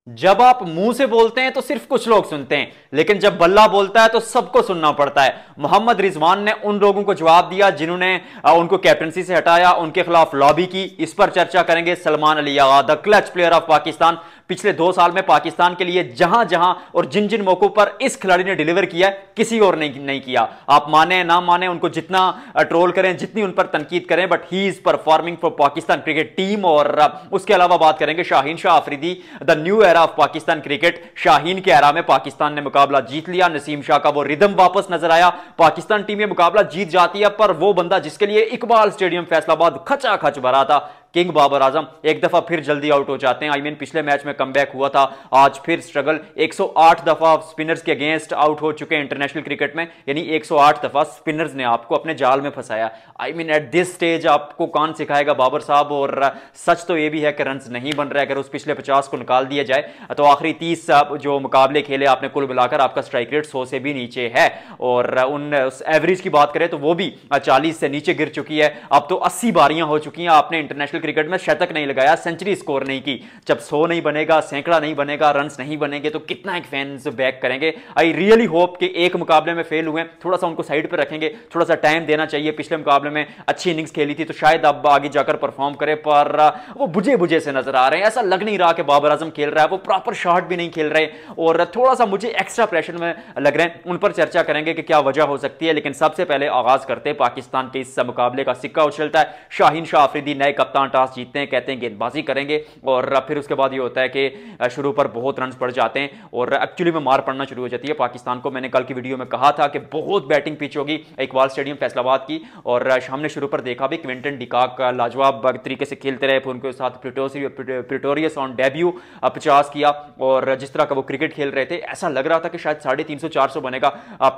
जब आप मुंह से बोलते हैं तो सिर्फ कुछ लोग सुनते हैं, लेकिन जब बल्ला बोलता है तो सबको सुनना पड़ता है। मोहम्मद रिजवान ने उन लोगों को जवाब दिया जिन्होंने उनको कैप्टनसी से हटाया, उनके खिलाफ लॉबी की। इस पर चर्चा करेंगे। Salman Ali Agha, the clutch player of Pakistan, पिछले 2 साल में पाकिस्तान के लिए जहां जहां और जिन जिन मौकों पर इस खिलाड़ी ने डिलीवर किया किसी और ने नहीं किया। आप माने ना माने, उनको जितना ट्रोल करें, जितनी उन पर तनकीद करें, but he is performing for Pakistan cricket team. और उसके अलावा बात करेंगे Shaheen Shah Afridi, the new era of Pakistan cricket. Shaheen के एरा में पाकिस्तान ने मुकाबला जीत लिया, नसीम शाह का वो रिदम वापस नजर आया, पाकिस्तान टीम में मुकाबला जीत जाती है। पर वो बंदा जिसके लिए इकबाल स्टेडियम फैसलाबाद खचाखच भरा था, किंग बाबर आजम, एक दफा फिर जल्दी आउट हो जाते हैं। पिछले मैच में कमबैक हुआ था, आज फिर स्ट्रगल। 108 दफा स्पिनर्स के अगेंस्ट आउट हो चुके हैं इंटरनेशनल क्रिकेट में, यानी 108 दफा स्पिनर्स ने आपको अपने जाल में फंसाया। एट दिस स्टेज आपको कौन सिखाएगा बाबर साहब। और सच तो यह भी है कि रन नहीं बन रहा है। अगर उस पिछले 50 को निकाल दिया जाए तो आखिरी 30 जो मुकाबले खेले आपने कुल मिलाकर, आपका स्ट्राइक रेट 100 से भी नीचे है। और उन एवरेज की बात करें तो वो भी 40 से नीचे गिर चुकी है। अब तो 80 बारियां हो चुकी हैं, आपने इंटरनेशनल क्रिकेट में शतक नहीं लगाया, सेंचुरी स्कोर नहीं की। जब 100 नहीं बनेगा, सैकड़ा नहीं बनेगा, रन्स नहीं बनेंगे तो कितना एक फैंस बैक करेंगे। आई रियली होप कि एक मुकाबले में फेल हुए, थोड़ा सा उनको साइड पे रखेंगे, थोड़ा सा टाइम देना चाहिए। पिछले मुकाबले में अच्छी इनिंग्स खेली थी तो शायद अब आगे जाकर परफॉर्म करे, पर वो बुझे बुझे से नजर आ रहे हैं। ऐसा लग नहीं रहा कि बाबर आजम खेल रहा है, वो प्रॉपर शॉट भी नहीं खेल रहे और थोड़ा सा मुझे एक्स्ट्रा प्रेशर में लग रहे हैं। उन पर चर्चा करेंगे कि क्या वजह हो सकती है, लेकिन सबसे पहले आगाज करते हैं पाकिस्तान के इस मुकाबले का। सिक्का उछलता है, शाहीन शाह अफरीदी नए कप्तान, टॉस जीतते हैं, कहते हैं गेंदबाजी करेंगे। और फिर उसके बाद ये होता है कि शुरू पर बहुत रन पड़ जाते हैं और एक्चुअली में मार पड़ना शुरू हो जाती है पाकिस्तान को। मैंने कल की वीडियो में कहा था कि बहुत बैटिंग पिच होगी इकबाल स्टेडियम फैसलाबाद की, और हमने शुरू पर देखा भी क्विंटन डिकॉक लाजवाब तरीके से खेलते रहे। फिर उनके साथ प्रिटोरियस ऑन डेब्यू 50 किया, और जिस तरह का वो क्रिकेट खेल रहे थे ऐसा लग रहा था कि शायद 350-400 बनेगा।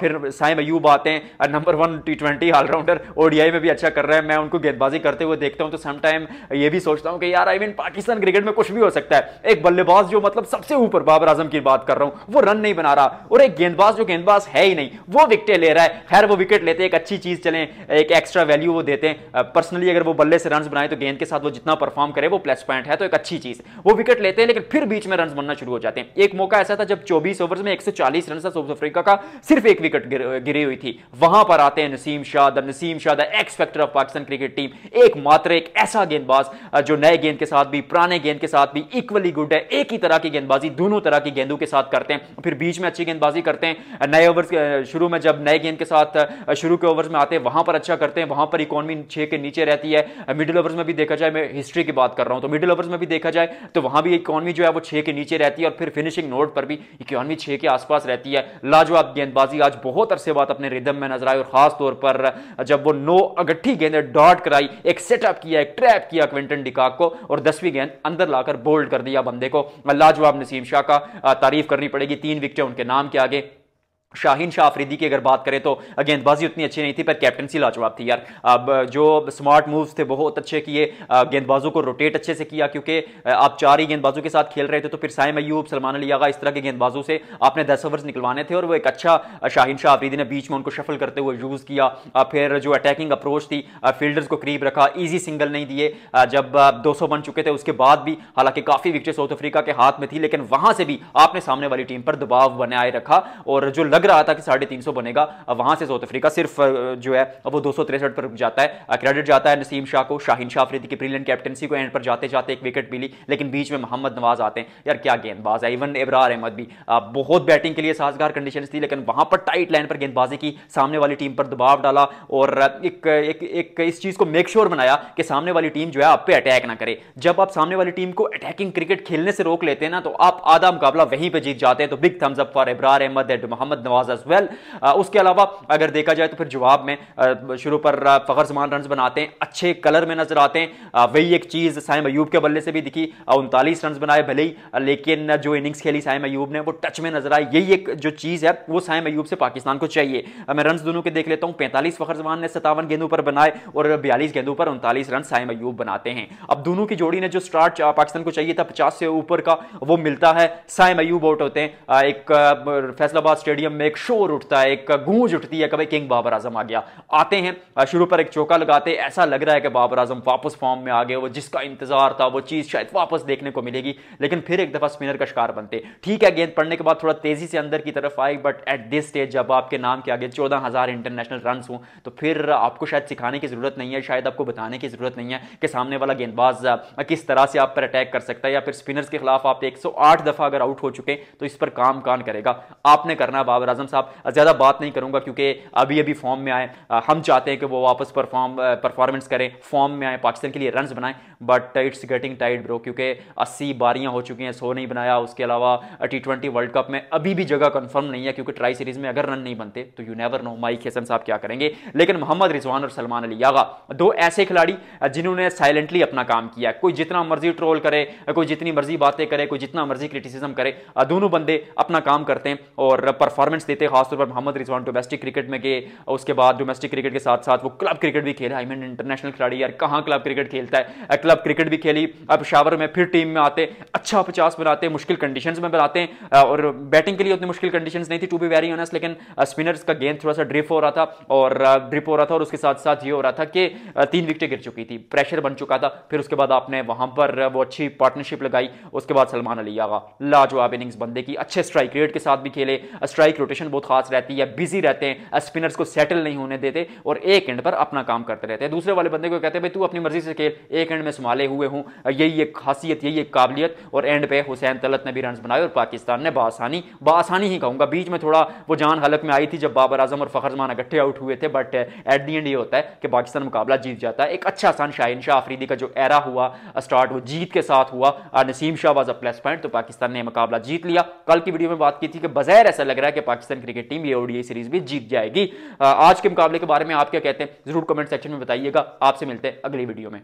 फिर साइम अयूब आते हैं, नंबर 1 T20 ऑलराउंडर, ओडीआई में भी अच्छा कर रहे हैं। मैं उनको गेंदबाजी करते हुए देखता हूं तो सम टाइम ये भी सोचता हूं कि यार पाकिस्तान क्रिकेट में कुछ भी हो सकता है। एक बल्लेबाज जो मतलब सबसे ऊपर, बाबर आजम की बात कर रहा हूं, वो रन नहीं बना रहा, और एक गेंदबाज जो गेंदबाज है ही नहीं वो विकेट ले रहा है। खैर वो विकेट लेते एक अच्छी चीज, चलें एक एक्स्ट्रा वैल्यू वो देते हैं। पर्सनली अगर वो बल्ले से रन बनाए तो गेंद के साथ वो जितना परफॉर्म करे वो प्लस पॉइंट है, तो एक अच्छी चीज। वो विकेट लेते हैं लेकिन फिर बीच में रन बनना शुरू हो जाते हैं। एक मौका ऐसा था जब 24 ओवर में 140 रन था, साउथ अफ्रीका का सिर्फ एक विकेट गिरी हुई थी। वहां पर आते हैं Naseem Shah, the x factor of Pakistan cricket team. एकमात्र एक ऐसा गेंदबाज जो नए गेंद के साथ भी पुराने गेंद के साथ भी इक्वली गुड है। एक ही तरह की गेंदबाजी दोनों तरह की गेंदों के साथ करते हैं, फिर बीच में अच्छी गेंदबाजी करते हैं। नए ओवर शुरू में जब नए गेंद के साथ शुरू के ओवर्स में आते हैं वहां पर अच्छा करते हैं, वहां पर इकोनॉमी 6 के नीचे रहती है। मिडिल ओवर्स में भी देखा जाए, मैं हिस्ट्री की बात कर रहा हूं तो मिडिल ओवर्स में भी देखा जाए तो वहां भी इकोनॉमी जो है वो 6 के नीचे रहती है, और फिर फिनिशिंग नोट पर भी इकोनॉमी 6 के आसपास रहती है। लाजवाब गेंदबाजी, आज बहुत अरसे बाद अपने रिदम में नजर आई, और खास तौर पर जब वो 9 अगट्ठी गेंदें डॉट कराई, एक सेटअप किया, एक ट्रैप किया क्विंटन डिकॉक को, और 10वीं गेंद अंदर लाकर बोल्ड कर दिया बंदे को। लाजवाब नसीम शाह का तारीफ करनी पड़ेगी, 3 विकेटें उनके नाम के आगे। शाहीन शाह अफरीदी की अगर बात करें तो गेंदबाजी उतनी अच्छी नहीं थी पर कैप्टनसी लाजवाब थी यार। अब जो स्मार्ट मूव्स थे बहुत अच्छे किए, गेंदबाजों को रोटेट अच्छे से किया, क्योंकि आप 4 ही गेंदबाजों के साथ खेल रहे थे तो फिर साइम अयूब, सलमान अली आगा, इस तरह के गेंदबाजों से आपने 10 ओवर्स निकलवाने थे, और वो एक अच्छा शाहीन शाह अफरीदी ने बीच में उनको शफल करते हुए यूज किया। फिर जो अटैकिंग अप्रोच थी, फील्डर्स को करीब रखा, ईजी सिंगल नहीं दिए। जब 200 बन चुके थे उसके बाद भी हालांकि काफी विकेट साउथ अफ्रीका के हाथ में थी, लेकिन वहां से भी आपने सामने वाली टीम पर दबाव बनाए रखा, और जो लग रहा था कि 350 बनेगा, वहां से साउथ अफ्रीका सिर्फ जो है वो 263 पर रुक जाता है। क्रेडिट जाता है नसीम शाह को, शाहीन शाह अफरीदी की ब्रिलियंट कैप्टनसी को। एंड पर जाते जाते एक विकेट मिली, लेकिन बीच में मोहम्मद नवाज आते हैं, यार क्या गेंदबाज है। इवन इब्रार अहमद भी बहुत बैटिंग के लिए साजगार कंडीशन थी, लेकिन वहां पर टाइट लाइन पर गेंदबाजी की, सामने वाली टीम पर दबाव डाला, और एक इस चीज को मेक श्योर बनाया कि सामने वाली टीम जो है आप पे अटैक ना करे। जब आप सामने वाली टीम को अटैकिंग क्रिकेट खेलने से रोक लेते हैं ना, तो आप आधा मुकाबला वहीं पे जीत जाते हैं। तो big thumbs up for Ibrar Ahmed and Mohammad Nawaz as well. उसके अलावा अगर देखा जाए तो फिर जवाब में शुरू पर फखर जमान रन बनाते हैं, अच्छे कलर में नजर आते हैं। वही एक चीज साइम अयूब के बल्ले से भी दिखी, 39 रन बनाए भले ही, लेकिन जो इनिंग्स खेली साइम अयूब ने वो टच में नजर आई। यही एक जो चीज है वो साइम अयूब से पाकिस्तान को चाहिए। मैं रन दोनों के देख लेता हूं, 45 फखर जमान ने 57 गेंदों पर बनाए, और 42 गेंदों पर 39 रन साइम अयूब बनाते हैं। अब दोनों की जोड़ी ने जो स्टार्ट पाकिस्तान को चाहिए था 50 से ऊपर का, वो मिलता है। साइम अयूब आउट होते हैं एक फैसलाबाद स्टेडियम में एक शोर उठता है, एक गूंज उठती है कि भाई किंग बाबर आजम आ गया। आते हैं, शुरू पर एक चौका लगाते, ऐसा लग रहा है कि बाबर आजम वापस फॉर्म में आ गए, वो जिसका इंतजार था वो चीज शायद वापस देखने को मिलेगी, लेकिन फिर एक दफा स्पिनर का शिकार बनते। ठीक है, गेंद पड़ने के बाद थोड़ा तेजी से अंदर की तरफ आई, बट एट दिस स्टेज जब आपके नाम के आगे 14,000 इंटरनेशनल रन हो तो फिर आपको शायद सिखाने की जरूरत नहीं है, शायद आपको बताने की जरूरत नहीं है कि सामने वाला गेंदबाज किस तरह से आप पर अटैक कर सकता है, या फिर स्पिनर्स के खिलाफ आप 108 दफा अगर आउट हो चुके तो इस पर काम कौन करेगा, आपने करना। बाबर आजम साहब, ज्यादा बात नहीं करूंगा क्योंकि अभी अभी फॉर्म में आए, हम चाहते हैं कि वो वापस परफॉर्मेंस करें, फॉर्म में आए, पाकिस्तान के लिए रन बनाएं, but it's getting tight bro, क्योंकि 80 बारियां हो चुकी हैं, 100 नहीं बनाया। उसके अलावा T20 वर्ल्ड कप में अभी भी जगह कंफर्म नहीं है, क्योंकि ट्राई सीरीज में अगर रन नहीं बनते तो you never know Mike Hesson साहब क्या करेंगे। लेकिन मोहम्मद रिजवान और सलमान अली यागा, दो ऐसे खिलाड़ी जिन्होंने साइलेंटली अपना काम किया। कोई जितना मर्जी ट्रोल करे, कोई जितनी मर्जी बातें करे, कोई जितना मर्जी क्रिटिसिज्म करे, दोनों बंदे अपना काम करते हैं और परफॉर्मेंस देते हैं। खासतौर पर मोहम्मद रिजवान डोमेस्टिक क्रिकेट में गए, उसके बाद डोमेस्टिक क्रिकेट के साथ साथ वो क्लब क्रिकेट भी खेला। आई मीन इंटरनेशनल खिलाड़ी यार कहां क्लब क्रिकेट खेलता है, क्लब क्रिकेट भी खेली, अब पेशावर में फिर टीम में आते, अच्छा 50 बनाते, मुश्किल कंडीशंस में बनाते हैं, और बैटिंग के लिए उतनी मुश्किल कंडीशंस नहीं थी टू बी वेरी ऑनेस्ट, लेकिन स्पिनर्स का गेंद थोड़ा सा ड्रिप हो रहा था और उसके साथ साथ ये हो रहा था कि 3 विकेटें गिर चुकी थी, प्रेशर बन चुका था। फिर उसके बाद आपने वहां पर वो अच्छी पार्टनरशिप लगाई। उसके बाद सलमान अली यागा, लाजवाब इनिंग्स बंदे की, अच्छे स्ट्राइक रेट के साथ भी खेले, स्ट्राइक रोटेशन बहुत खास रहती है, बिजी रहते हैं, स्पिनर्स को सेटल नहीं होने देते और एक एंड पर अपना काम करते रहते हैं। दूसरे वाले बंदे को कहते हैं भाई तू अपनी मर्जी से खेल, एक एंड में संभाले हुए हूं, यही एक खासियत, यही एक काबिलियत। और एंड पे हुसैन तलत ने भी रन बनाए और पाकिस्तान ने बासानी ही कहूंगा, बीच में थोड़ा वो जान हलक में आई थी जब बाबर आजम और फखर जमान इकट्ठे आउट हुए थे, बट एट दी एंड ये होता है कि पाकिस्तान मुकाबला जीत जाता है। एक अच्छा आसान शाहीन शाह अफरीदी का जो एरा हुआ स्टार्ट, वो जीत के साथ हुआ, Naseem Shah was a plus point, तो पाकिस्तान ने मुकाबला जीत लिया। कल की वीडियो में बात की थी कि बज़ाहिर ऐसा लग रहा है कि पाकिस्तान क्रिकेट टीम ये ओडीआई सीरीज भी जीत जाएगी। आज के मुकाबले के बारे में आप क्या कहते हैं जरूर कमेंट सेक्शन में बताइएगा। आपसे मिलते हैं अगली वीडियो में।